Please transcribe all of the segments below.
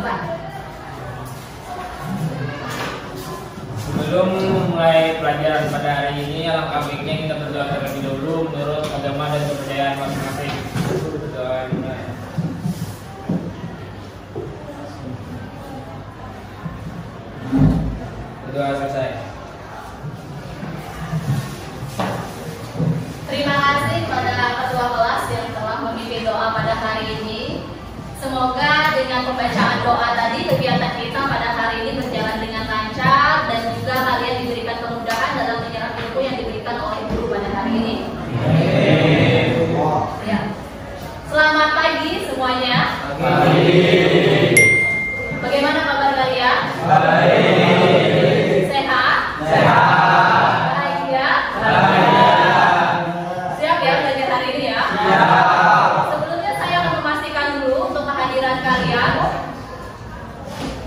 depan. Sebelum mulai pelajaran pada hari ini, alangkah baiknya kita berdoa terlebih dahulu menurut agama dan kepercayaan masing-masing. Berdoa dimulai. Berdoa selesai. Terima kasih pada ketua kelas yang telah memimpin doa pada hari ini. Semoga dengan pembacaan doa tadi kegiatan kita pada hari ini berjalan dengan lancar dan juga kalian diberikan kemudahan dalam menyerap ilmu yang diberikan oleh guru pada hari ini. Ya. Selamat pagi semuanya. Bagaimana kabar kalian? Sehat? Bahagia? Siap ya belajar hari ini ya? Sebelumnya saya akan memastikan dulu untuk kehadiran kalian.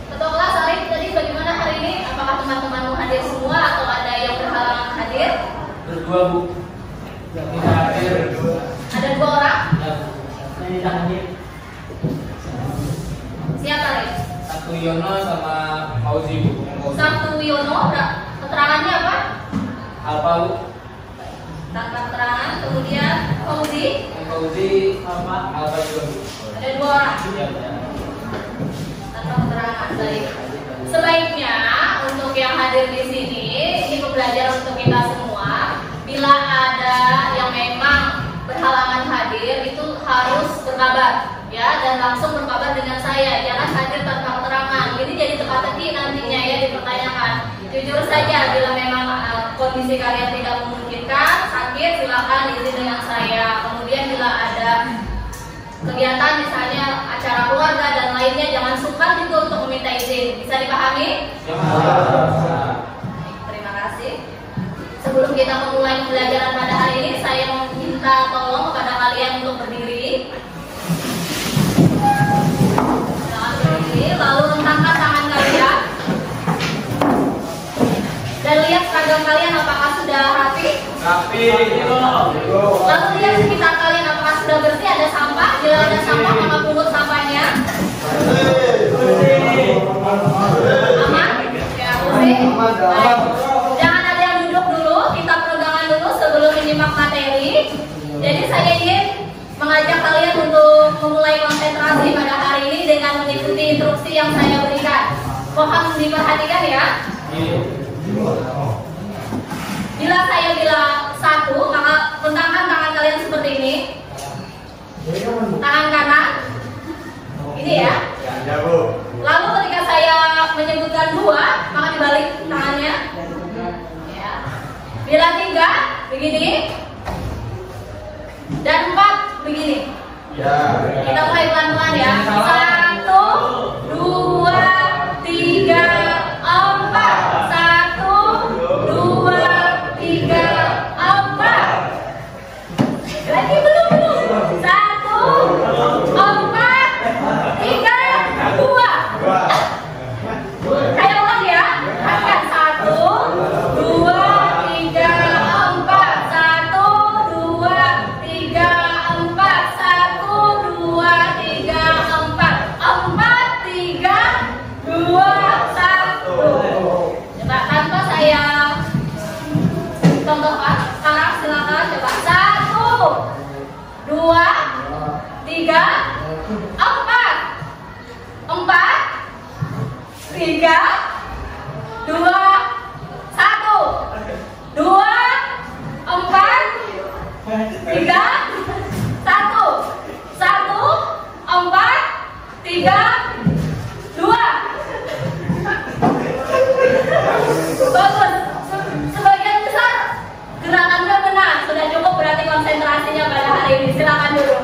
Ketua kelas Arif tadi bagaimana hari ini? Apakah teman-temanmu hadir semua atau ada yang berhalangan hadir? Berdua, Bu. Yang tidak hadir berdua. Ada 2 orang? Ya, Bu. Yang tidak hadir. Siapa Arif? Satu Yono sama Fauzi, Bu. Satu Wiono, keterangannya apa? Alfa, Bu. Tanpa keterangan, kemudian Fauzi. Fauzi sama Alfa juga, Bu. Ada 2 orang. Ya, benar. Tanpa keterangan, baik. Sebaiknya untuk yang hadir di sini, ini pembelajaran untuk kita semua. Bila ada yang memang berhalangan hadir, itu harus berkabar, ya, dan langsung berkabar dengan saya. Jangan hadir tanpa keterangan. Ini jadi teka-teki nantinya ya dipertanyakan. Jujur saja, bila memang kondisi kalian tidak memungkinkan, sakit, silakan izin dengan saya. Kemudian bila ada kegiatan misalnya acara keluarga dan lainnya, jangan sukar juga untuk meminta izin. Bisa dipahami? Terima kasih. Sebelum kita memulai pembelajaran pada hari ini, saya meminta tolong kepada kalian untuk berdiri. Silakan berdiri, lalu rentangkan tangan kalian. Dan lihat seragam kalian apakah sudah rapi. Lalu lihat sekitar kalian apakah sudah bersih, ada sampah. Bila ada sampah, maka pungut sampahnya. Aman? Ya, bersih. Baik. Jangan ada yang duduk dulu, kita peregangan dulu sebelum menyimak materi. Jadi saya ingin mengajak kalian untuk memulai konsentrasi pada hari ini dengan mengikuti instruksi yang saya berikan. Mohon diperhatikan ya. Bila saya bilang 1, maka bentangkan tangan kalian seperti ini. Tangan kanan. Ini ya. Lalu ketika saya menyebutkan 2, maka dibalik tangannya. Ya. Bila 3, begini. Dan 4, begini. Kita mulai pelan-pelan ya. 1, 2, 3, 4. 1, 2, 3, 4. Lagi belum. 1, 4, 3, 2. Saya ulang ya. Angkat 1, 2, 3, 4. 1, 2, 3, 4. 1, 2, 3, 4. 4, 3, 2, 1. Coba tanpa saya contohkan. Sekarang silakan coba. 1, 2, 3, 4. 4, 3, 2, 1. 2, 4, 3, 1. 1, 4, 3, 2. Bagus. Sebagian besar gerakannya benar. Sudah cukup berarti konsentrasinya pada hari ini. Silakan dulu.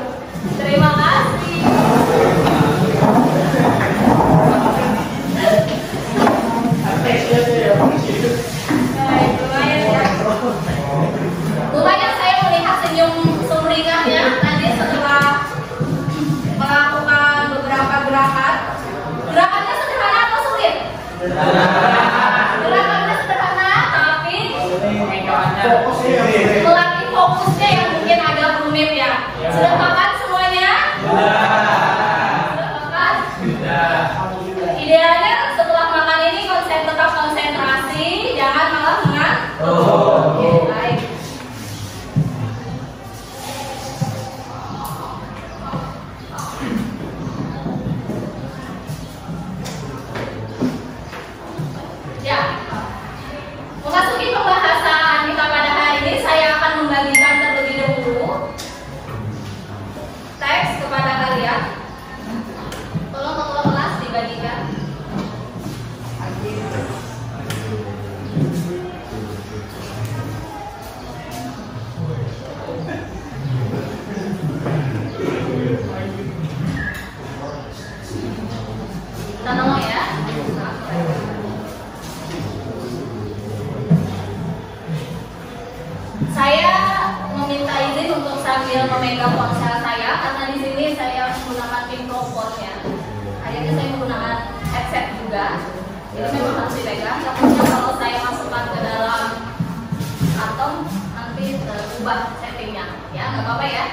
Terima kasih. Baik, lumayan ya. Lumayan saya melihat senyum sumringahnya tadi setelah melakukan beberapa gerakan. Gerakannya sederhana atau sulit? Gerakannya sederhana, tapi melatih fokusnya yang mungkin agak rumit ya. Sudah makan semuanya? Sudah makan? Sudah. Idealnya setelah makan ini tetap konsentrasi, jangan malah mengantuk. Oke, baik. Ya, memasuki pembahasan kita pada hari ini, saya akan membagikan terlebih dahulu teks kepada kalian. Tolong ketua kelas dibagikan. Kita tolong ya. Saya meminta izin untuk sambil memegang ponsel saya karena di sini saya menggunakan mikrofonnya. Akhirnya saya menggunakan headset juga. Jadi memang harus dipegang. Takutnya kalau saya masukkan ke dalam karton nanti terubah settingnya. Ya, nggak apa-apa ya?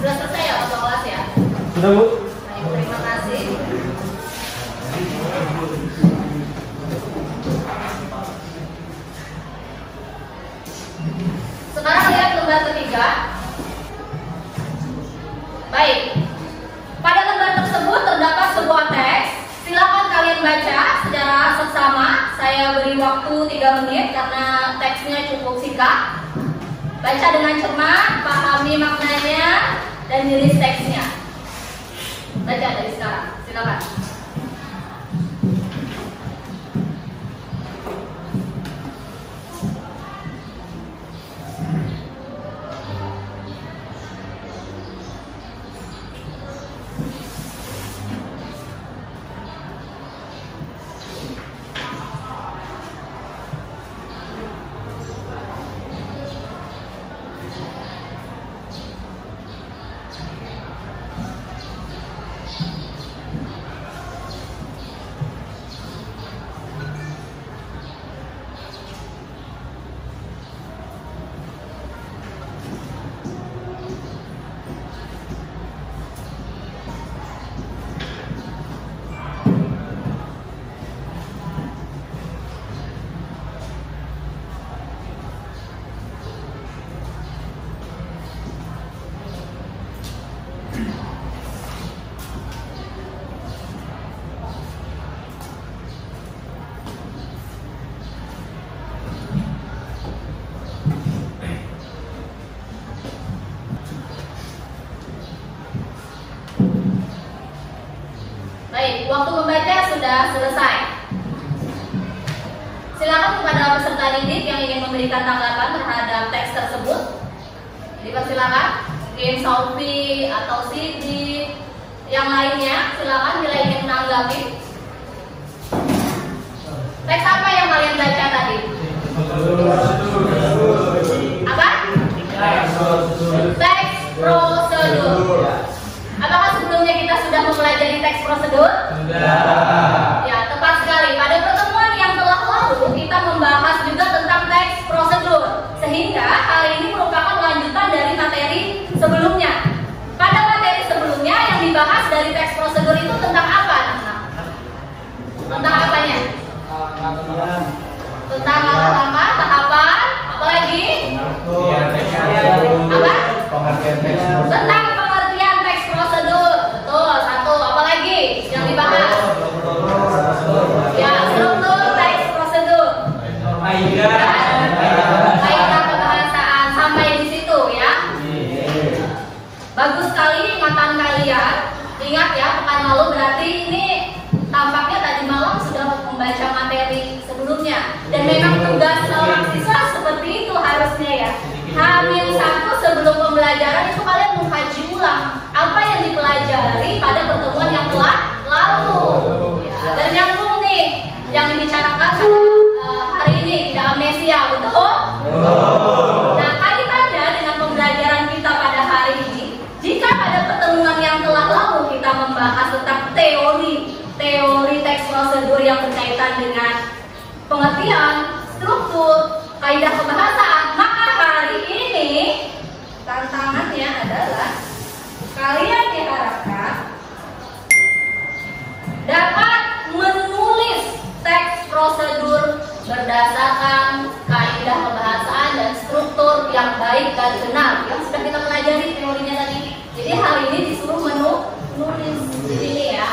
Sudah selesai ya Pak kelas ya? Sudah Bu. Baik, terima kasih. Sekarang lihat lembar ketiga. Baik. Pada lembar tersebut terdapat sebuah teks. Silakan kalian baca secara seksama. Saya beri waktu 3 menit karena teksnya cukup singkat. Baca dengan cermat, pahami maknanya, dan tulis teksnya. Baca dari sekarang, silakan. Baik, waktu membaca sudah selesai. Silakan kepada peserta didik yang ingin memberikan tanggapan terhadap teks tersebut. Dipersilakan, mungkin Sophie atau Sidi, yang lainnya, silakan bila ingin menanggapi. Teks apa yang kalian baca tadi? Apa? Teks prosedur. Apakah sebelumnya kita sudah mempelajari teks prosedur? Sudah. Ya, tepat sekali. Pada pertemuan yang telah lalu kita membahas juga tentang teks prosedur. Sehingga hal ini merupakan lanjutan dari materi sebelumnya. Pada materi sebelumnya yang dibahas dari teks prosedur itu tentang apa? Tentang apanya? Tentang langkah-langkah, tahapan, apa lagi? Apa? Tentang pengertian teks prosedur. Betul, satu. Apa lagi yang dibahas? Ya, struktur teks prosedur. Kaidah kebahasaan sampai di situ ya. Bagus sekali ingatan kalian. Ingat ya, pekan lalu berarti ini tampaknya tadi malam sudah membaca materi sebelumnya. Dan memang tugas seorang siswa seperti itu harusnya ya. Hamil yang dibicarakan hari ini, tidak amnesia, betul? Nah, kaitannya dengan pembelajaran kita pada hari ini, jika pada pertemuan yang telah lalu kita membahas tentang teori teks prosedur yang berkaitan dengan pengertian, struktur, kaidah kebahasaan, maka hari ini tantangannya adalah kalian diharapkan dapat menulis teks prosedur berdasarkan kaidah kebahasaan dan struktur yang baik dan benar yang sudah kita pelajari teorinya tadi. Jadi hari ini disuruh menulis di sini ya.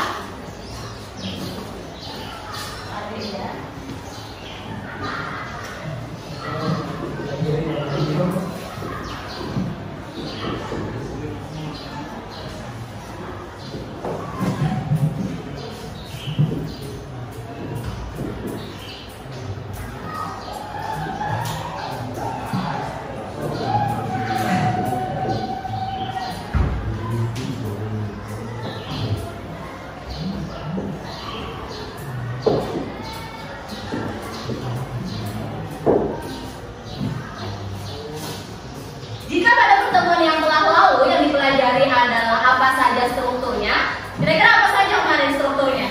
Jika pada pertemuan yang telah lalu yang dipelajari adalah apa saja strukturnya, kira-kira apa saja kemarin strukturnya?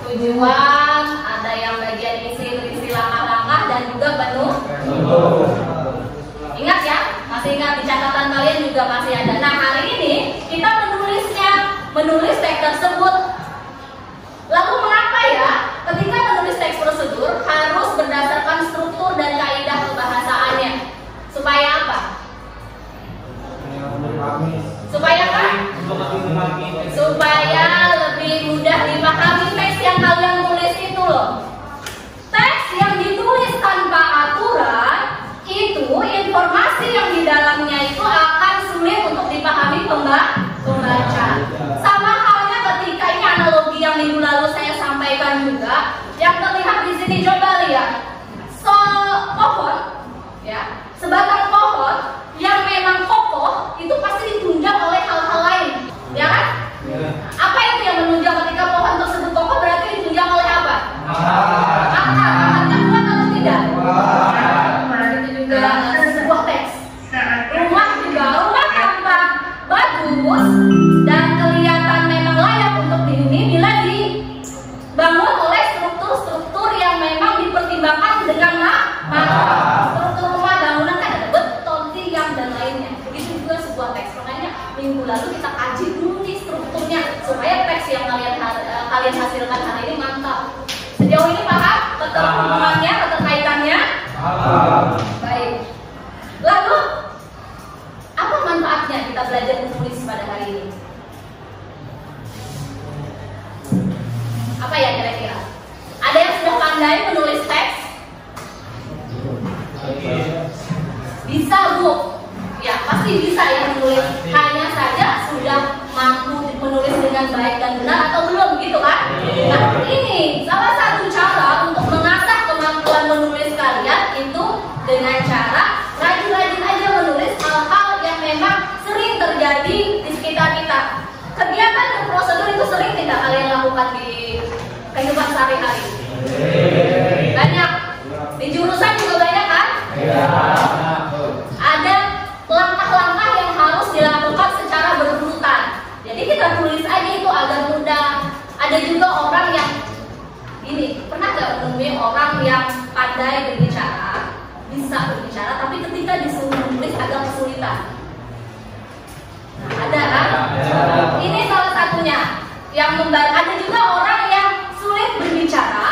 Tujuan, ada yang bagian isi langkah-langkah dan juga penuh. Ingat ya, masih ingat di catatan kalian juga masih ada. Nah, hari ini kita menulis teks tersebut. Lalu mengapa ya ketika menulis teks prosedur harus berdasarkan struktur dan kaidah kebahasaannya? Supaya apa? Supaya apa? Supaya lebih mudah dipahami teks yang kalian tulis itu loh. Teks yang ditulis tanpa aturan itu informasi yang di dalamnya itu akan sulit untuk dipahami pembaca. Sama halnya ketika ini analogi yang minggu lalu saya sampaikan juga, yang terlihat di sini, coba lihat pohon ya, sebatang pohon yang memang kokoh itu pasti ditunjang oleh hal-hal lain, ya kan? Apa itu yang menunjang ketika pohon tersebut kokoh? Berarti ditunjang oleh apa? Akarnya kuat atau tidak? Itu juga sebuah teks. Rumah juga, rumah tampak bagus dan kelihatan memang layak untuk dihuni bila dibangun oleh struktur-struktur yang memang dipertimbangkan dengan matang. Struktur rumah bangunan kan ada beton, tiang dan lainnya. Begitu juga sebuah teks. Makanya minggu lalu kita kaji dulu nih strukturnya supaya teks yang kalian hasilkan hari ini mantap. Sejauh ini paham keterhubungannya, keterkaitannya? Baik. Lalu apa manfaatnya kita belajar menulis pada hari ini? Apa ya kira-kira? Ada yang sudah pandai menulis teks? Bisa, Bu? Ya, pasti bisa ya menulis. Hanya saja sudah mampu menulis dengan baik dan benar atau belum, gitu kan? Nah, ini salah satu cara untuk mengasah kemampuan menulis kalian itu dengan cara rajin-rajin aja menulis hal-hal yang memang sering terjadi di sekitar kita. Kegiatan dan prosedur itu sering tidak kalian lakukan di kehidupan sehari-hari? Banyak. Di jurusan juga banyak kan? Ada langkah-langkah yang harus dilakukan secara berurutan. Jadi kita tulis aja itu agar mudah. Ada juga orang yang ini, pernah nggak menemui orang yang pandai berbicara, bisa berbicara, tapi ketika disuruh menulis agak kesulitan? Nah, ada kan? Ini salah satunya yang membantu. Ada juga orang yang sulit berbicara,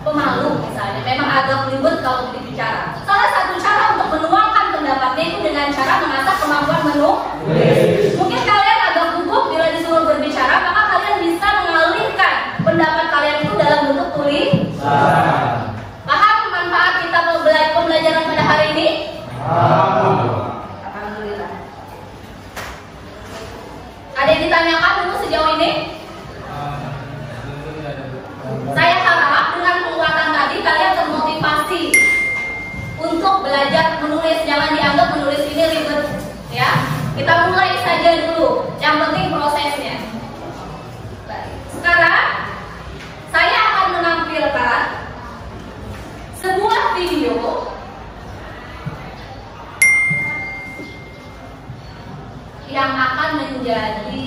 pemalu misalnya, memang agak ribet kalau berbicara. Salah satu cara untuk menuangkan pendapatnya itu dengan cara mengasah kemampuan menulis. Mungkin kalian agak gugup bila disuruh berbicara, maka kalian bisa mengalihkan pendapat kalian itu dalam bentuk tulisan. Paham manfaat kita pembelajaran pada hari ini? Alhamdulillah. Ada yang ditanyakan dulu sejauh ini? Saya harap dengan penguatan tadi kalian termotivasi untuk belajar menulis. Jangan dianggap menulis ini ribet, ya. Kita mulai saja dulu, yang penting prosesnya. Baik. Sekarang saya akan menampilkan sebuah video yang akan menjadi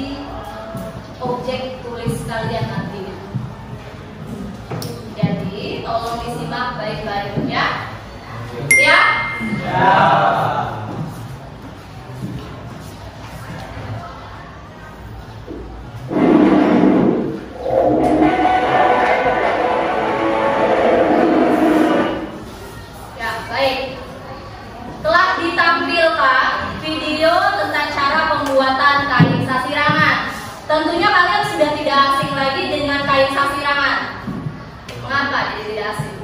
objek tulis kalian nanti. Jadi tolong disimak baik-baik ya. Siap? Ya. Ya, baik. Telah ditampilkan video tentang cara pembuatan kain sasirangan. Tentunya kalian sudah tidak asing lagi dengan kain sasirangan. Mengapa jadi tidak asing?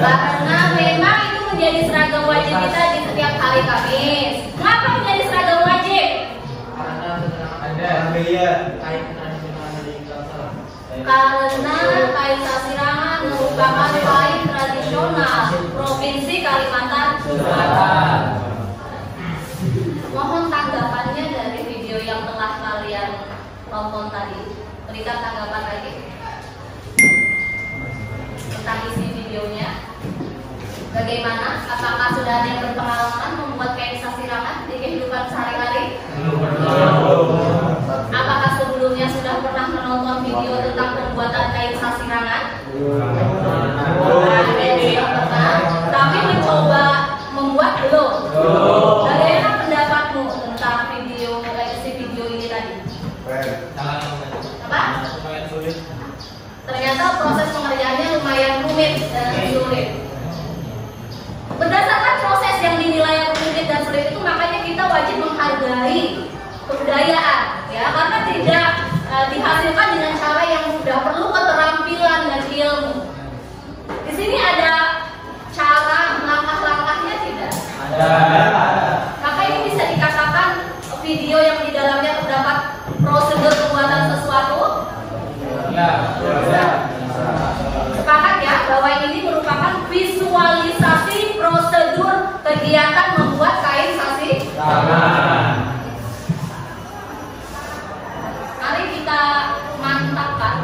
Karena memang itu menjadi seragam wajib kita di setiap hari Kamis. Mengapa menjadi seragam wajib? Karena kain sasirangan merupakan kain tradisional Provinsi Kalimantan Selatan. Mohon tanggapannya dari video yang telah kalian tonton tadi. Berikan tanggapan lagi tentang isi videonya. Bagaimana? Apakah sudah ada yang berpengalaman membuat kain sasirangan di kehidupan sehari-hari? Apakah sebelumnya sudah pernah menonton video tentang pembuatan kain sasirangan? Ada yang sudah pernah, tapi mencoba membuat belum? Bagaimana pendapatmu tentang isi video ini tadi? Apa? Ternyata proses pengerjaannya lumayan rumit dan sulit. Berdasarkan proses yang dinilai rumit dan sulit itu, makanya kita wajib menghargai kebudayaan, ya, karena tidak dihasilkan dengan cara yang mudah, perlu keterampilan dan ilmu. Di sini ada cara langkah-langkahnya tidak? Ada. Maka ini bisa dikatakan video yang di dalamnya terdapat prosedur pembuatan sesuatu. Ya. Sepakat ya bahwa ini merupakan visualisasi prosedur kegiatan membuat kain sasirangan. Mari kita mantapkan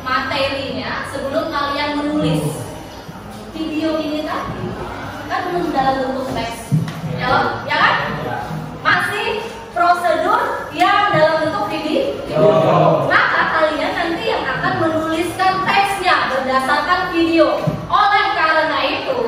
materinya sebelum kalian menulis video ini tadi. Kan belum dalam bentuk teks, ya kan? Masih prosedur yang dalam bentuk video. Maka kalian nanti yang akan menuliskan teksnya berdasarkan video. Oleh karena itu,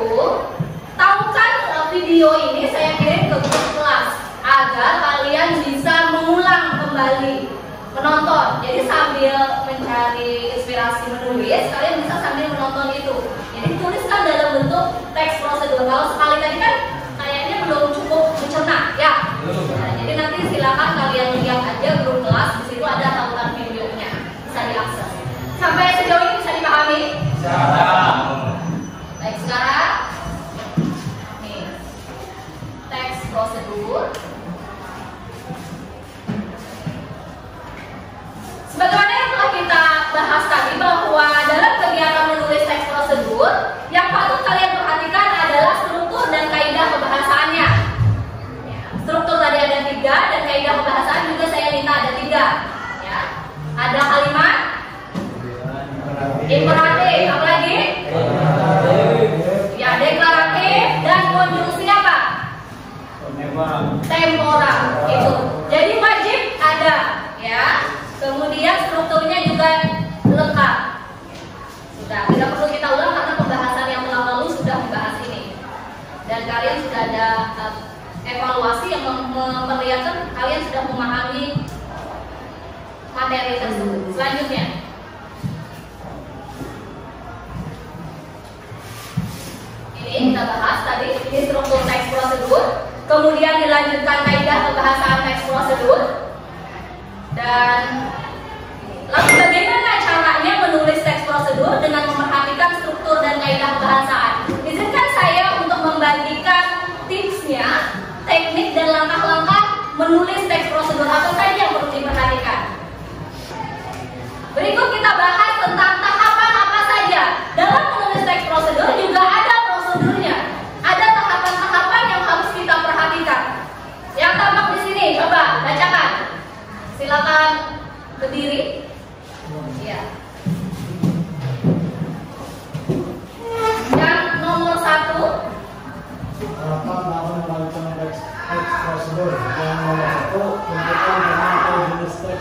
tahukan video ini saya kirim ke grup kelas agar kalian bisa mengulang kembali menonton. Jadi sambil mencari inspirasi menulis, kalian bisa sambil menonton itu. Jadi tuliskan dalam bentuk teks prosedur. Kalau sekali tadi kan kayaknya belum cukup mencerna, ya. Nah, jadi nanti silakan kalian lihat aja grup kelas, di situ ada tautan videonya, bisa diakses. Sampai sejauh ini bisa dipahami? Bisa. Baik, sekarang nih teks prosedur. Sebagaimana yang telah kita bahas tadi, bahwa dalam kegiatan menulis teks prosedur, yang patut kalian perhatikan adalah struktur dan kaidah pembahasannya. Ya, struktur tadi ada 3 dan kaidah pembahasan juga saya minta ada 3. Ya, ada kalimat imperatif, apa lagi? Ya, deklaratif dan konjungsi apa? Temporal. Itu. Jadi wajib ada, ya. Kemudian strukturnya juga lengkap. Sudah, tidak perlu kita ulang karena pembahasan yang telah lalu sudah membahas ini. Dan kalian sudah ada evaluasi yang memperlihatkan kalian sudah memahami materi tersebut. Selanjutnya, ini kita bahas tadi, ini struktur teks prosedur. Kemudian dilanjutkan kaidah pembahasan teks prosedur. Dan lalu bagaimana caranya menulis teks prosedur dengan memperhatikan struktur dan kaidah pembahasan? Izinkan saya untuk membagikan tipsnya, teknik dan langkah-langkah menulis teks prosedur apa saja yang perlu diperhatikan. Berikut kita bahas tentang tahapan apa saja. Dalam menulis teks prosedur juga ada prosedurnya. Ada tahapan-tahapan yang harus kita perhatikan.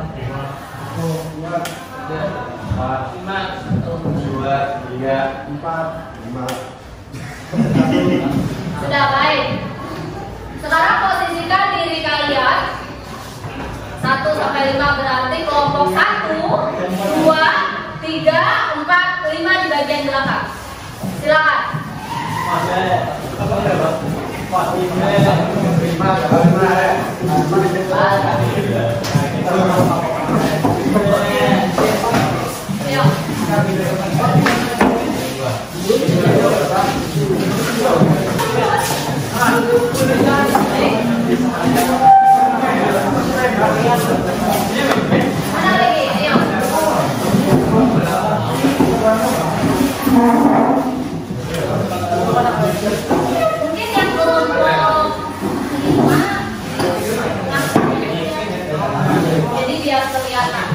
4, 5, 2, 3, 4, 5, 1, Sudah baik. Sekarang posisikan diri kalian 1 sampai 5 berarti kelompok 1, 2, 3, 4, 5 di bagian belakang. Silakan. Ayo. Mana lagi? Ayo. Mungkin yang kelompok 5. Jadi biar kelihatan.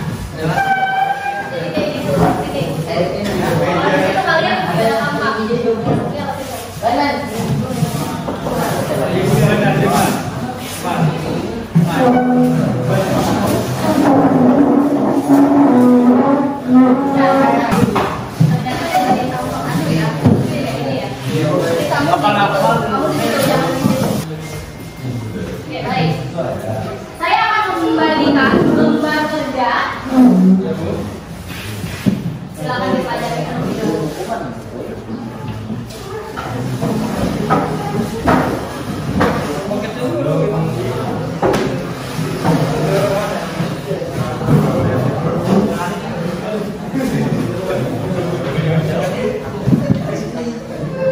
Jadi kayak gitu. Sini. Itu kalian beda kampak. Oke, baik. Saya akan membagikan lembar kerja. Silakan dipelajari terlebih dahulu.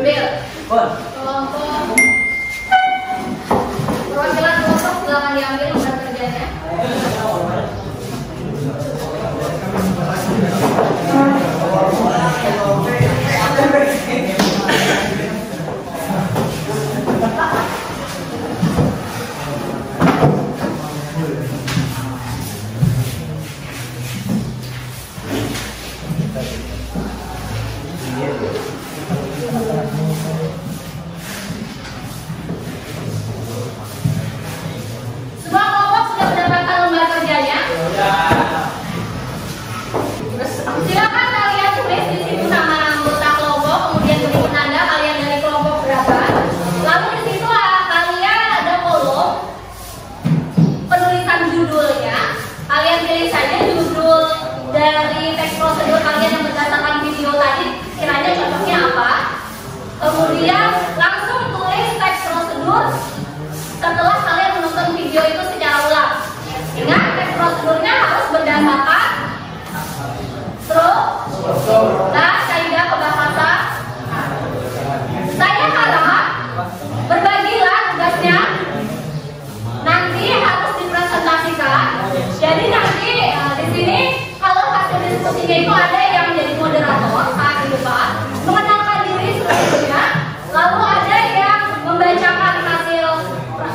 Bill, kelompok perwakilan kelompok silakan diambil lembar kerjanya. Semua kelompok sudah mendapatkan lembar kerjanya? Silakan kalian tulis di situ nama anggota kelompok, kemudian beri penanda kalian dari kelompok berapa. Lalu di situ kalian ada kolom penulisan judulnya. Kalian pilih saja judul dari teks prosedur kalian yang berdasarkan video tadi, kiranya cocoknya apa. Kemudian langsung tulis teks prosedur setelah kalian menonton video itu secara ulang. Ingat, teks prosedurnya harus berdasarkan struktur dan kaidah pembahasan. Saya harap berbagilah tugasnya. Nanti harus dipresentasikan. Jadi nanti di sini kalau hasil diskusinya itu ada yang menjadi moderator saat di depan, mengenalkan diri sebelumnya, lalu ada yang membacakan hasil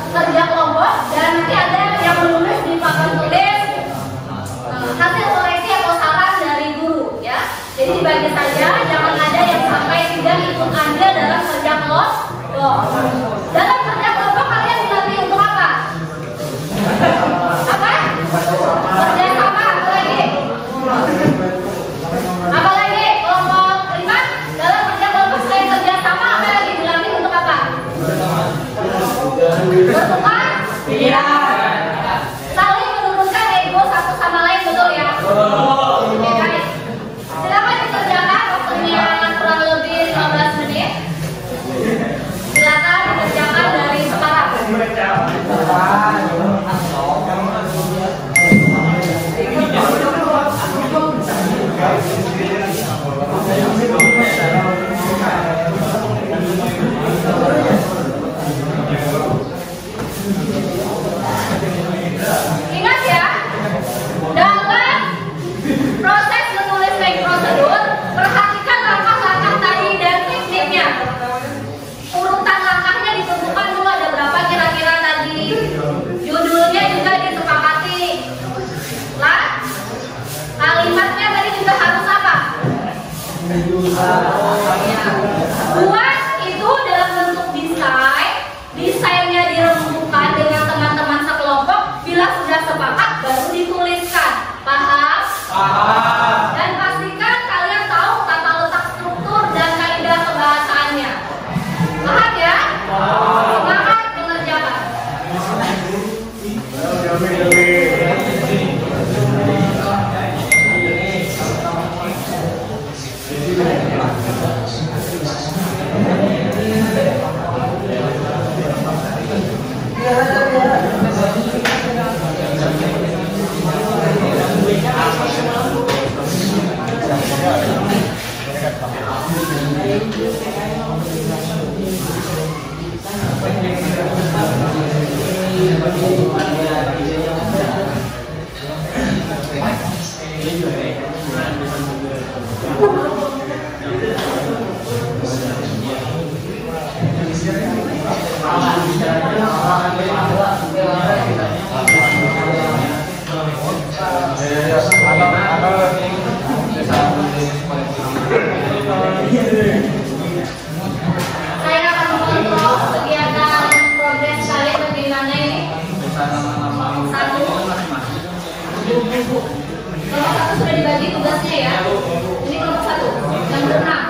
kerja kelompok, dan nanti ada yang menulis di papan tulis hasil koreksi atau saran dari guru, ya. Jadi dibagi saja, jangan ada yang sampai tidak ikut andil dalam kerja kelompok. Dalam kerja kelompok kalian dilatih untuk apa? Apa? Kerja sama, apa lagi? Apa lagi? Kelompok 5 dalam kerja kelompok selain kerja sama apa lagi dilatih untuk apa? Bertukar? Iya. Saling menurunkan ego satu sama lain, betul ya? Oke, baik. Silakan dikerjakan, waktunya kurang lebih 15 menit. Silakan dikerjakan dari sekarang. Ingat ya, dalam proses menulis teks prosedur, perhatikan langkah-langkah tadi dan tekniknya. Urutan langkahnya ditentukan dulu, ada berapa kira-kira tadi. Judulnya juga disepakati. Lah, kalimatnya tadi juga harus apa? Buat itu dalam bentuk desain. Desainnya dirembukan dengan teman-teman sekelompok. Bila sudah sepakat, baru dituliskan. Paham? Paham. Dan pastikan kalian tahu tata letak struktur dan kaidah pembahasannya. Paham ya? Paham. Saya akan mengontrol kegiatan progres kalian bagaimana ini. Satu. Kelompok satu sudah dibagi tugasnya ya. Ini kelompok satu yang berenang.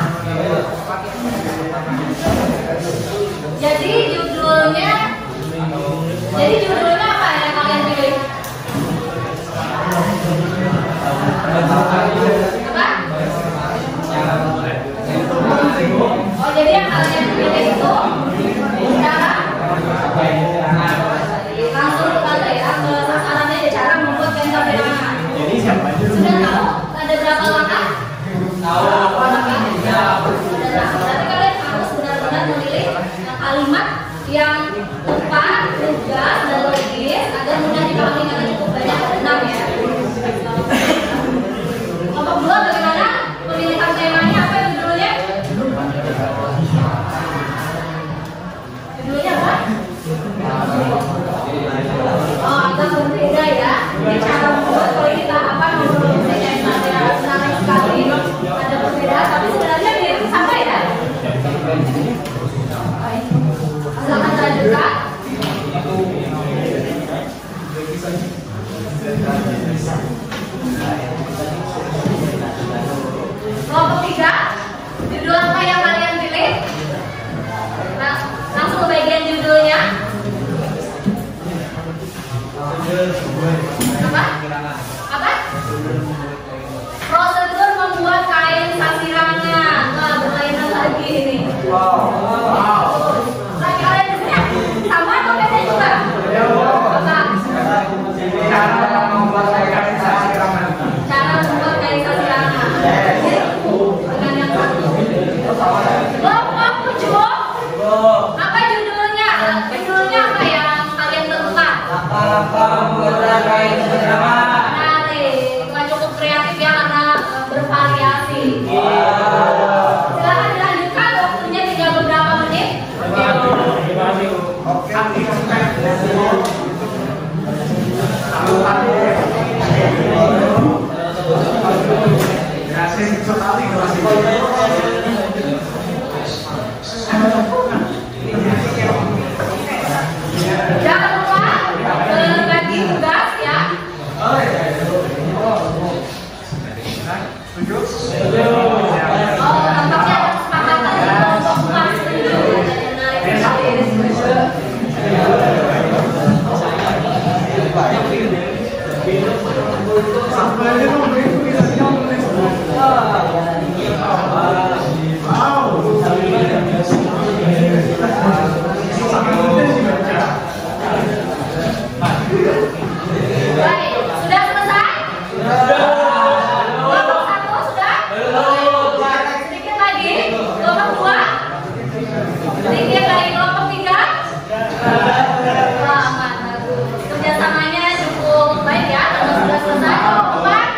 Jadi judulnya apa yang kalian pilih? Apa? Oh, jadi yang kalian pilih itu cara langsung ke ya, ke sasarannya ya, cara membuat kain sapirangan. Sudah tahu ada berapa langkah? Tahu. Berarti kalian harus benar-benar memilih kalimat yang tepat, tegas, dan logis agar mudah dipahami karena cukup banyak ada 6 ya. Kelompok 2 bagaimana? Pemilihan temanya apa judulnya? Judulnya apa? Oh, agak berbeda ya. Ini cara membuat kalau kita apa memproduksi kain sapirangan menarik sekali. Ada perbedaan, tapi sebenarnya mirip sama ya. Silakan lanjutkan. Kelompok 3, judul apa yang kalian pilih? Nah, langsung ke bagian judulnya. Apa? Prosedur membuat kain sasirangan. Wah, berlainan lagi ini. Nah, kalian di sini sama atau beda juga? Apa? Cara membuat kain sasirangan. Cara membuat kain sasirangan. Dengan yang satu. Kelompok 7. Apa judulnya? Judulnya apa yang kalian tentukan? Langkah-langkah pembuatan kain sasirangan. Menarik. Nggak cukup kreatif ya karena bervariasi. Silakan dilanjutkan, waktunya tinggal beberapa menit. Jangan lupa berbagi tugas ya. Oh, tampaknya ada kesepakatan di kelompok 4 setuju. Menarik sekali. Baik, sudah selesai? Kelompok 1 sudah? Sedikit lagi. Kelompok 2? Sedikit lagi. Kelompok 3? Wah, bagus. Kerjasamanya cukup baik ya, karena sudah selesai. Kelompok 4?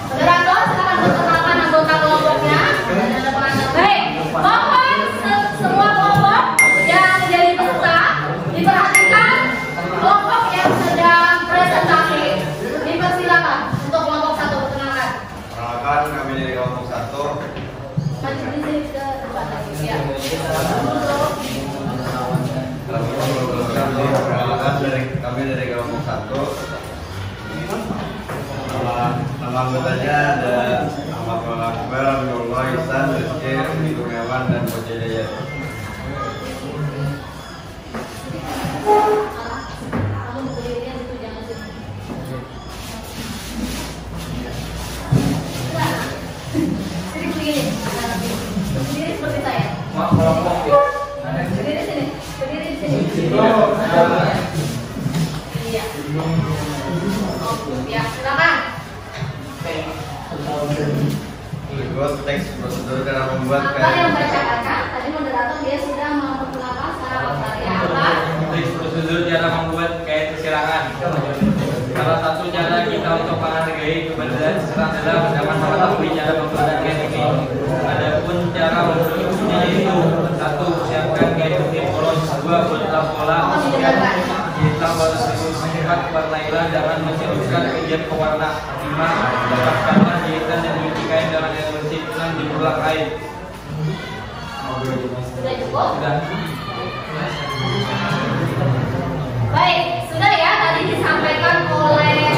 Moderator, silakan perkenalkan anggota kelompoknya. Baik, mohon semua kelompok yang menjadi peserta diperhatikan. Kelompok yang sedang presentasi dipersilakan untuk kelompok 1 perkenalkan. Perkenalkan, kami dari kelompok 1. Maju di sini ke depan lagi ya. Perkenalkan kami dari kelompok 1. Nama anggotanya ada Ahmad Akbar, Abdullah, Ihsan, Rizky, Rizky Kurniawan, dan Bocah Jaya. Kamu berdirinya itu jangan sini. Sini begini. Berdiri seperti saya. Berdiri sini. Berdiri di sini. Iya. Ya, silakan. Berikut teks prosedur dalam membuat Apa yang bacakan kan? Tadi moderator dia sudah memperkenalkan secara karya apa? Teks prosedur cara membuat kain persilangan. Salah satu cara kita untuk menghargai keberadaan seseorang adalah dengan mengetahui cara membuat kain ini. Adapun cara memproduksinya yaitu 1. Siapkan kain putih polos, 2. Buatlah pola, 3. Hitam warna serius, 4. Warnailah dengan mencelupkan kejam ke warna, 5. Dapatkanlah jahitan dan cuci kain dengan air bersih, 6. Jemurlah kain. Sudah cukup? Sudah. Baik, sudah ya, tadi disampaikan oleh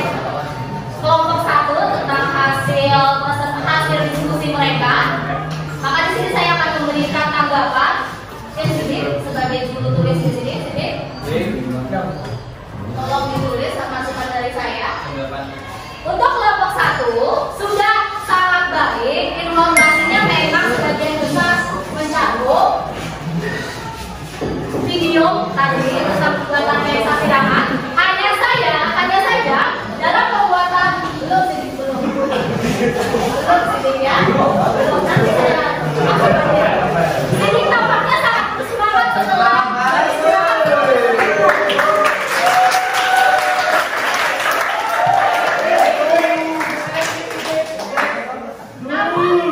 kelompok 1 tentang hasil diskusi mereka. Maka di sini saya akan memberikan tanggapan. Sini sebagai juru tulis di sini. Tolong ditulis masukan dari saya. Untuk kelompok 1 sudah sangat baik, informasinya memang sebagian besar mencakup video tadi tentang pembuatan kain persilangan. Hanya saja dalam pembuatan belum ya. Belum nanti saya masukkan ya. Ini tampaknya sangat bersemangat setelah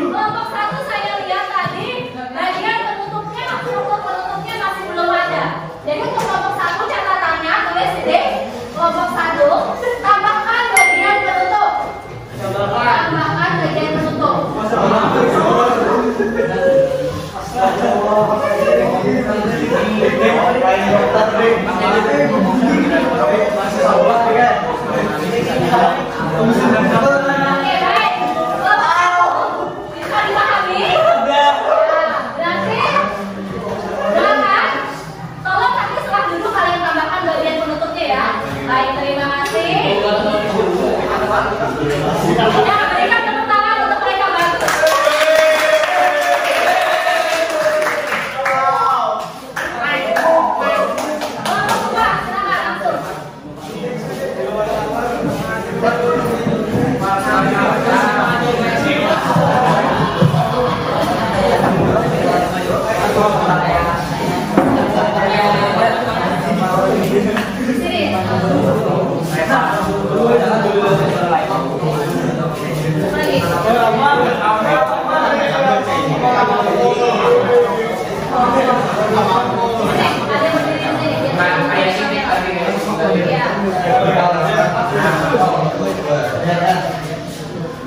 kelompok 1 saya lihat tadi bagian penutupnya, struktur penutupnya masih belum ada. Jadi untuk kelompok 1 catatannya tulis di kelompok 1 tambahkan bagian penutup. Tambahkan bagian penutup. Oke, baik. Bisa dipahami? Berarti jangan, tolong nanti setelah duduk kalian tambahkan bagian penutupnya ya. Baik, terima kasih. Kita berikan tepuk tangan untuk mereka bantu. Baik. Kelompok 2, silakan langsung.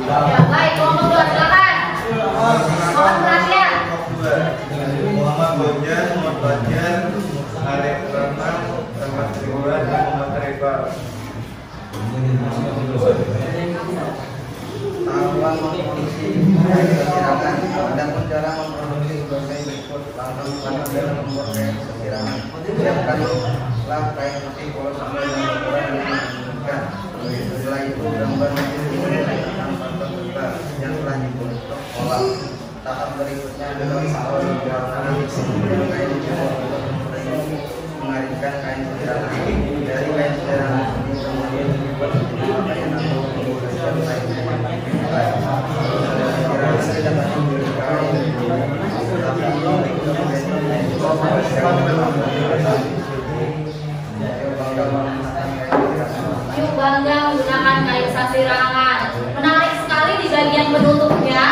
Ya, baik, kelompok 2 silakan. Mohon perhatian. Muhammad Bojan, Muhammad Bajar, Arif Rahman, Rahmat Tribulan, dan Muhammad Rifal. Tahapan memproduksi kain persilangan. Adapun cara memproduksi sebagai berikut: langkah-langkah dalam membuat kain persilangan. Siapkanlah kain putih polos sampai dengan ukuran yang diinginkan. Setelah itu gambar tanpa terbuka yang telah dibentuk pola. Tahap berikutnya adalah awal pewarnaan kain mengaitkan kain persilangan. Dari kain persilangan ini kemudian dibuat pakaian atau menggunakan kain. Yuk bangga menggunakan kain sasirangan. Menarik sekali di bagian penutupnya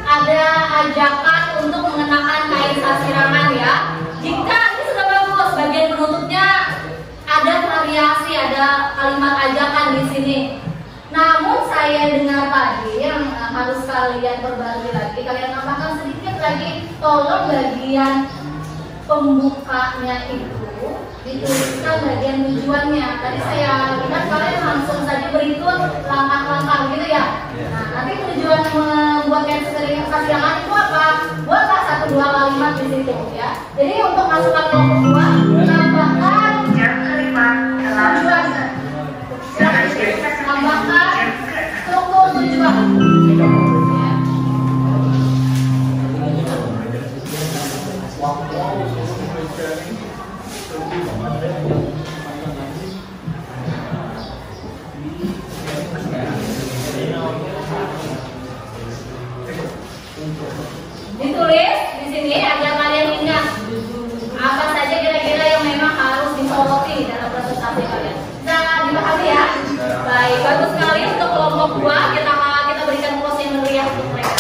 ada ajakan untuk mengenakan kain sasirangan ya. Jika ini sudah bagus, bagian penutupnya ada variasi, ada kalimat ajakan di sini. Namun saya dengar tadi yang harus kalian perbarui lagi, kalian tambahkan sedikit lagi, tolong bagian pembukanya itu dituliskan bagian tujuannya. Tadi saya lihat kalian langsung saja berikut langkah-langkah gitu ya. Nah, nanti tujuan membuat kain sasirangan itu apa? Buatlah 1-2 kalimat di situ ya. Jadi untuk masukkan kelompok 2, tambahkan tujuan. Tambahkan struktur tujuan. Ditulis di sini agar kalian ingat apa saja kira-kira yang memang harus disoroti dalam presentasi kalian. Bisa dipahami ya? Baik, bagus sekali untuk kelompok 2 kita berikan closing meriah untuk mereka.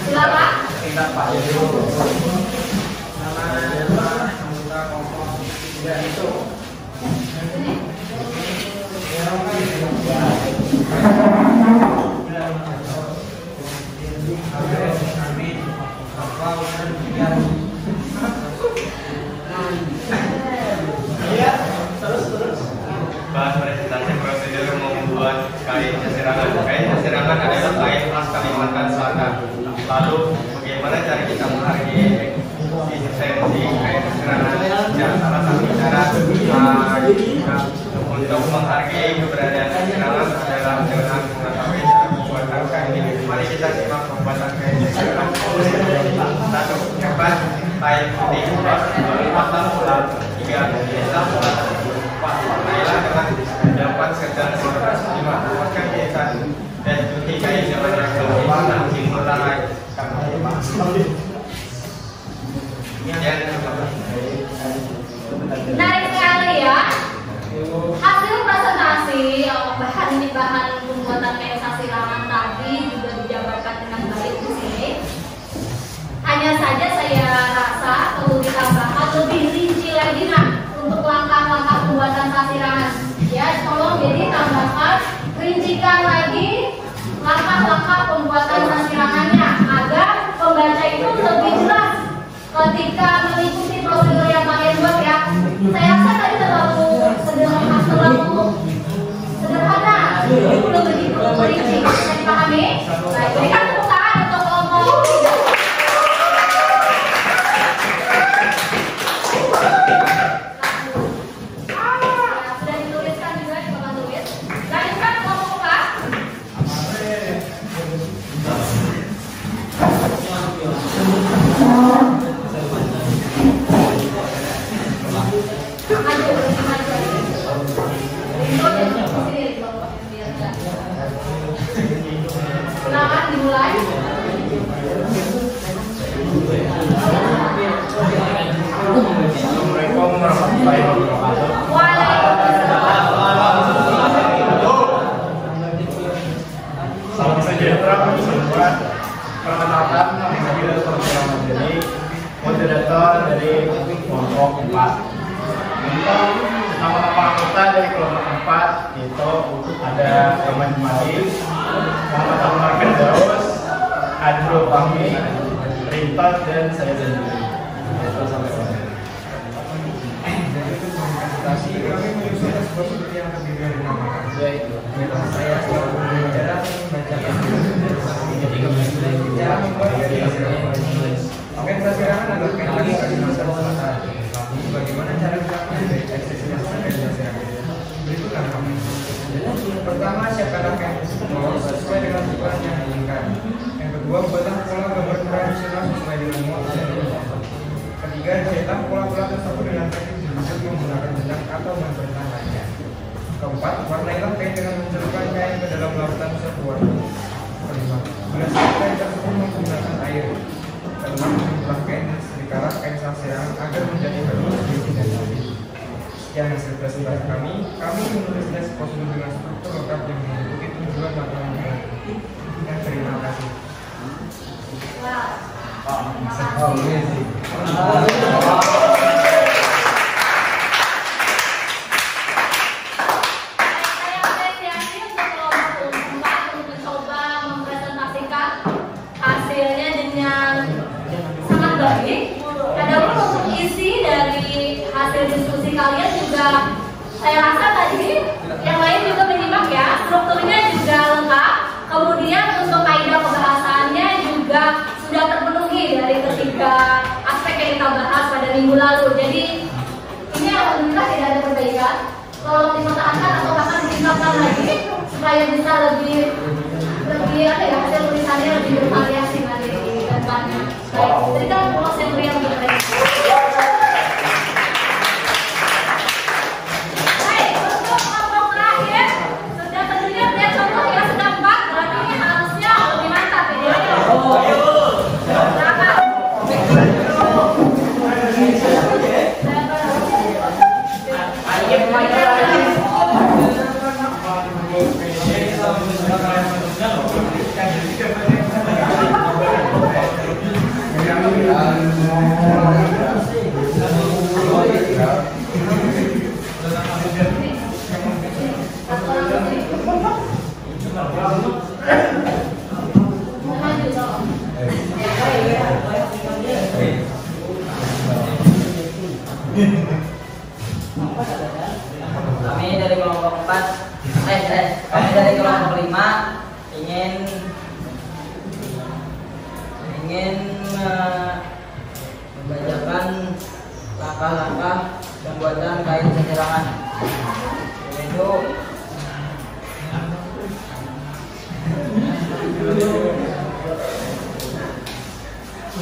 Silakan. Bahas presentasi prosedur membuat kain sasirangan. Kain sasirangan adalah kain khas Kalimantan Selatan. Lalu bagaimana cara kita menghargai eksistensi kain sasirangan? Ya, salah satu cara untuk menghargai keberadaan sasirangan adalah dengan mengetahui cara pembuatan kain ini. Mari kita simak pembuatan kain sasirangan. 1. Cepat kain putih, 2. Pasang ulang, 3. Desa ulang, 4. Warnailah dengan 8 serta 5. Buatkan hiasan dan putih kain zaman yang berwarna timurlah lain. Menarik sekali ya. Hasil presentasi bahan pembuatan kain sasirangan tadi juga dijabarkan dengan baik di sini. Hanya saja saya rasa perlu ditambahkan lebih rinci lagi untuk langkah-langkah pembuatan sasirangan. Ya, tolong jadi tambahkan, rincikan lagi langkah-langkah pembuatan sasirangannya agar pembaca itu lebih jelas ketika mengikuti prosedur yang kalian buat ya. Saya rasa tadi terlalu sederhana. Jadi belum begitu rinci. Bisa dipahami? Baik, berikan tepuk tangan untuk kelompok 3. Sudah dituliskan juga di papan tulis. Lanjutkan kelompok 4. Silakan dimulai. Assalamualaikum warahmatullahi wabarakatuh. Salam sejahtera bagi semua. Perkenalkan, nama saya Dr. Jadi moderator dari kelompok 4. Untuk nama-nama anggota dari kelompok 4 itu ada Ahmad Madi, Muhammad Anwar Firdaus, Adro Fahmi, Rintot, dan saya sendiri. Itu sampai sini. Presentasi kami menyusun sebuah seperti yang terdiri dari nama yaitu saya selalu berbicara membacakan jadi cara membuat kain sasirangan adalah kain lagi Kalimantan Selatan. Bagaimana cara melakukan eksistensi kain sasirangan? Berikut kami. Pertama, siapkan kain tersebut sesuai dengan ukuran yang diinginkan. Yang kedua, buatlah pola gambar tradisi Ketiga, cetak pola-pola tersebut dengan teknik dirujuk menggunakan benang atau membenang lainnya. Keempat, warnailah kain dengan mencelupkan kain ke dalam larutan sebuah. Kelima, bilaskan kain tersebut menggunakan air. Keenam, jumlah kain serikalah kain sasirangan agar menjadi halus dan rapi. Sekian hasil presentasi kami menulisnya seposil dengan struktur lengkap yang mengikuti tujuan matematika. Terima kasih. Hasilnya dengan sangat baik. Adapun untuk isi dari hasil diskusi kalian juga saya rasa tadi yang lain juga menyimak ya, strukturnya juga lengkap. Kemudian untuk kaidah pembahasannya juga sudah terpenuhi dari ketiga aspek yang kita bahas pada minggu lalu. Jadi ini alhamdulillah tidak ada perbaikan. Tolong dipertahankan atau bahkan ditingkatkan lagi supaya bisa lebih apa ya, hasil tulisannya lebih bervariasi nanti di depannya. Baik, berikan proses yang berian untuk mereka. Baik, untuk kelompok terakhir sudah terlihat ya contoh ya sudah 4, berarti ini harusnya lebih mantap ya. Berapa? Kami dari kelompok 4, kami dari kelompok 5 ingin membacakan langkah-langkah pembuatan kain sasirangan. Yaitu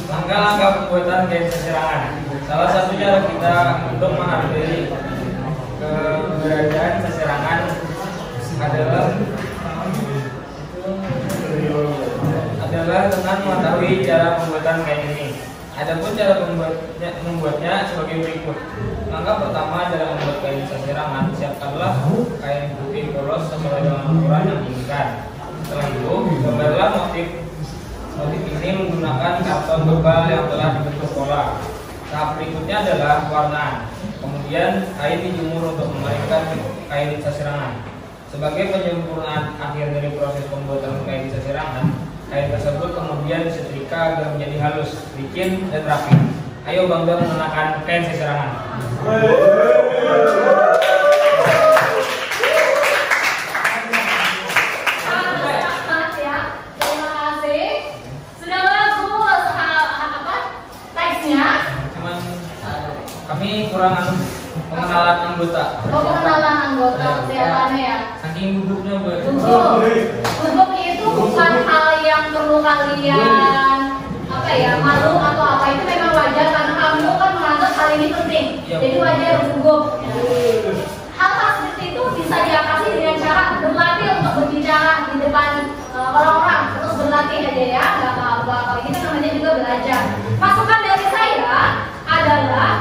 langkah-langkah pembuatan kain sasirangan. Salah satu cara kita untuk menghargai keberadaan sasirangan adalah dengan mengetahui cara pembuatan kain ini. Adapun cara membuatnya sebagai berikut. Langkah pertama adalah membuat kain sasirangan. Siapkanlah kain putih polos sesuai dengan ukuran yang diinginkan. Setelah itu, gambarlah motif ini menggunakan karton tebal yang telah dibentuk pola. Tahap berikutnya adalah warna. Kemudian kain dijemur untuk mengeringkan kain sasirangan. Sebagai penyempurnaan akhir dari proses pembuatan kain sasirangan, kain tersebut kemudian disetrika agar menjadi halus, licin, dan rapi. Ayo bangga menggunakan kain sasirangan. Kami kurang pengenalan anggota. Pengenalan anggota kesehatannya ya. Saking gugupnya Bu. Gugup itu bukan hal yang perlu kalian malu atau apa, itu memang wajar karena kamu kan menganggap hal ini penting. Jadi wajar gugup. Hal-hal seperti itu bisa diatasi dengan cara berlatih untuk berbicara di depan orang-orang, terus berlatih aja ya, nggak apa-apa. Kalau ini kan namanya juga belajar. Masukan dari saya adalah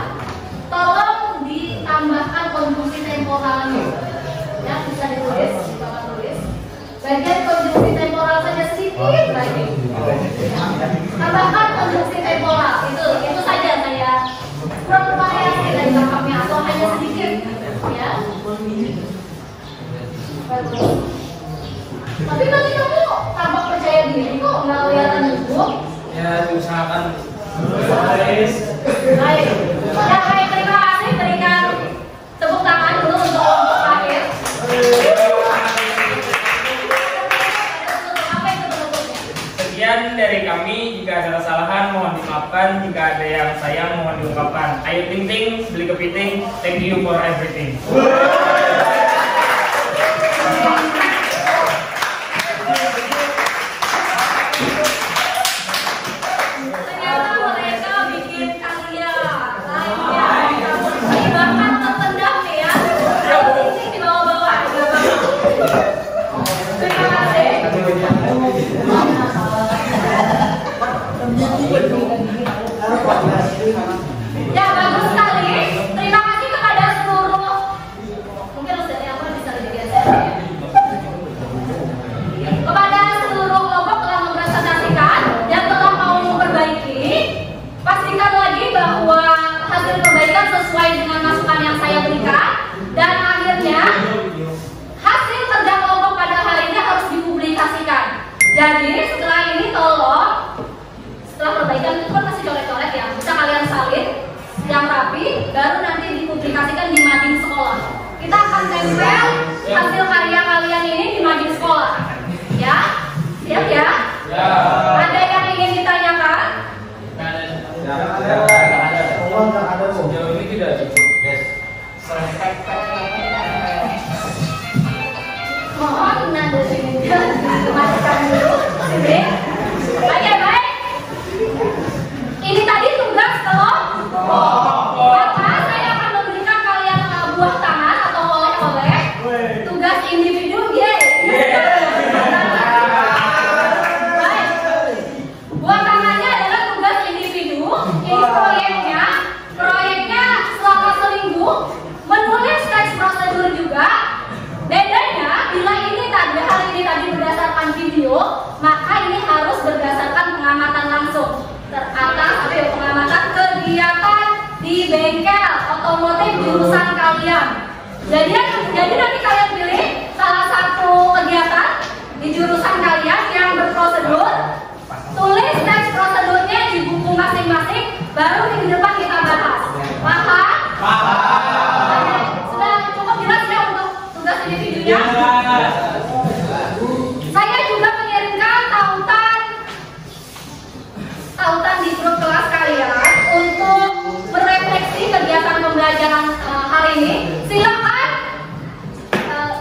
tolong ditambahkan konjungsi temporalnya. Ya, bisa ditulis, bapak tulis. Bagian konjungsi temporal saja sedikit lagi. Tambahkan konjungsi temporal. Itu saja saya kurang bervariasi dari lengkapnya atau hanya sedikit. Ya. Bagus. Tapi tadi kamu tampak percaya diri kok, nggak kelihatan gugup. Ya, diusahakan. Baik. Ya, baik, terima kasih. Berikan tepuk tangan dulu untuk kelompok terakhir. Sekian dari kami. Jika ada kesalahan mohon dimaafkan. Jika ada yang sayang mohon diungkapkan. Ayo ting ting, beli kepiting. Thank you for everything. Ternyata Ya, bagus sekali. Terima kasih kepada seluruh. Mungkin ustaz yang bisa digeser ya. Kepada seluruh kelompok telah mempresentasikan dan telah mau memperbaiki. Pastikan lagi bahwa hasil perbaikan sesuai dengan masukan yang saya berikan, dan akhirnya hasil kerja kelompok pada hari ini harus dipublikasikan. Jadi setelah ini tolong, setelah perbaikan itu kan masih coret-coret ya, bisa kalian salin yang rapi, baru nanti dipublikasikan di mading sekolah. Kita akan tempel hasil karya kalian ini di mading sekolah. Ya, siap ya? Ya. Ada yang ingin ditanyakan? Sejauh ini tidak cukup. Mohon nada sini dimasukkan dulu. Oke, baik. Ini tadi tugas kelompok. Maka saya akan memberikan kalian buah tangan atau oleh-oleh. Tugas individu, baik. Buah tangannya adalah tugas individu. Ini proyeknya selama seminggu menulis teks prosedur juga. Bedanya bila hari ini tadi berdasarkan video, maka ini harus berdasarkan pengamatan langsung. Pengamatan kegiatan di bengkel otomotif jurusan kalian. Jadi nanti kalian pilih salah satu kegiatan di jurusan kalian yang berprosedur, tulis teks prosedurnya di buku masing-masing, baru minggu depan kita bahas. Paham? Sudah cukup jelas ya untuk tugas individunya? Saya juga mengirimkan tautan di grup kelas kalian untuk merefleksi kegiatan pembelajaran hari ini. Silakan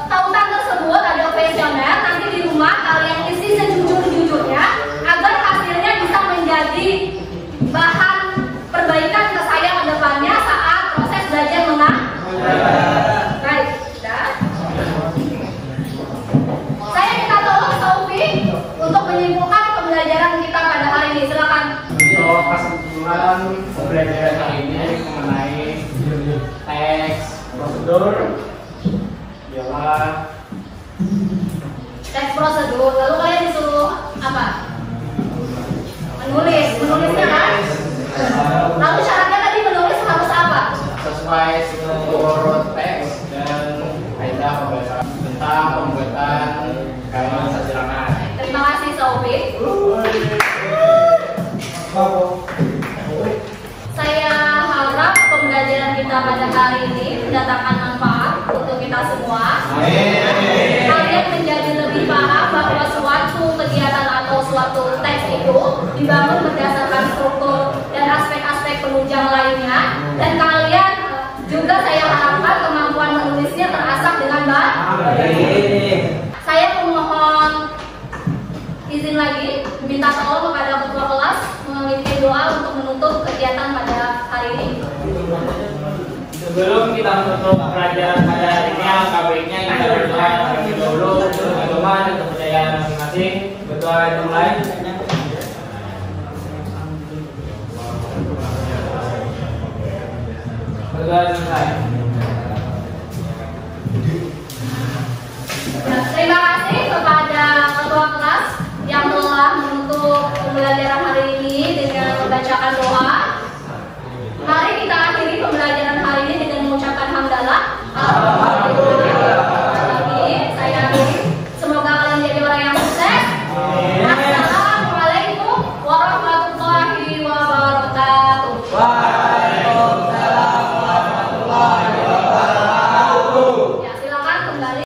tautan tersebut ada kuesioner, nanti di rumah kalian isi sejujur-jujurnya agar hasilnya bisa menjadi bahan perbaikan ke saya ke depannya saat proses belajar mengajar. Baik, sudah. Saya minta tolong Sofi untuk menyimpulkan pembelajaran kita pada hari ini. Silakan. Kesimpulan pembelajaran hari ini mengenai teks prosedur ialah Teks prosedur. Lalu kalian disuruh apa? Menulisnya kan? Lalu syaratnya tadi menulis harus apa? sesuai struktur teks dan kaidah pembahasan tentang pembuatan kalimat sasirangan. Terima kasih Sofi. Saya harap pembelajaran kita pada hari ini mendatangkan manfaat untuk kita semua. Kalian menjadi lebih paham bahwa suatu kegiatan atau suatu teks itu dibangun berdasarkan struktur dan aspek-aspek penunjang lainnya, dan kalian juga saya harapkan kemampuan menulisnya terasah dengan baik. Saya memohon izin lagi, minta tolong kepada ketua kelas memimpin doa untuk menutup kegiatan pada hari ini. Sebelum kita menutup pelajaran pada hari ini, baiknya kita berdoa terlebih dahulu untuk agama dan kepercayaan masing-masing. Berdoa dimulai. Berdoa dimulai. Terima kasih kepada ketua kelas yang telah menutup pembelajaran hari ini dengan membacakan doa.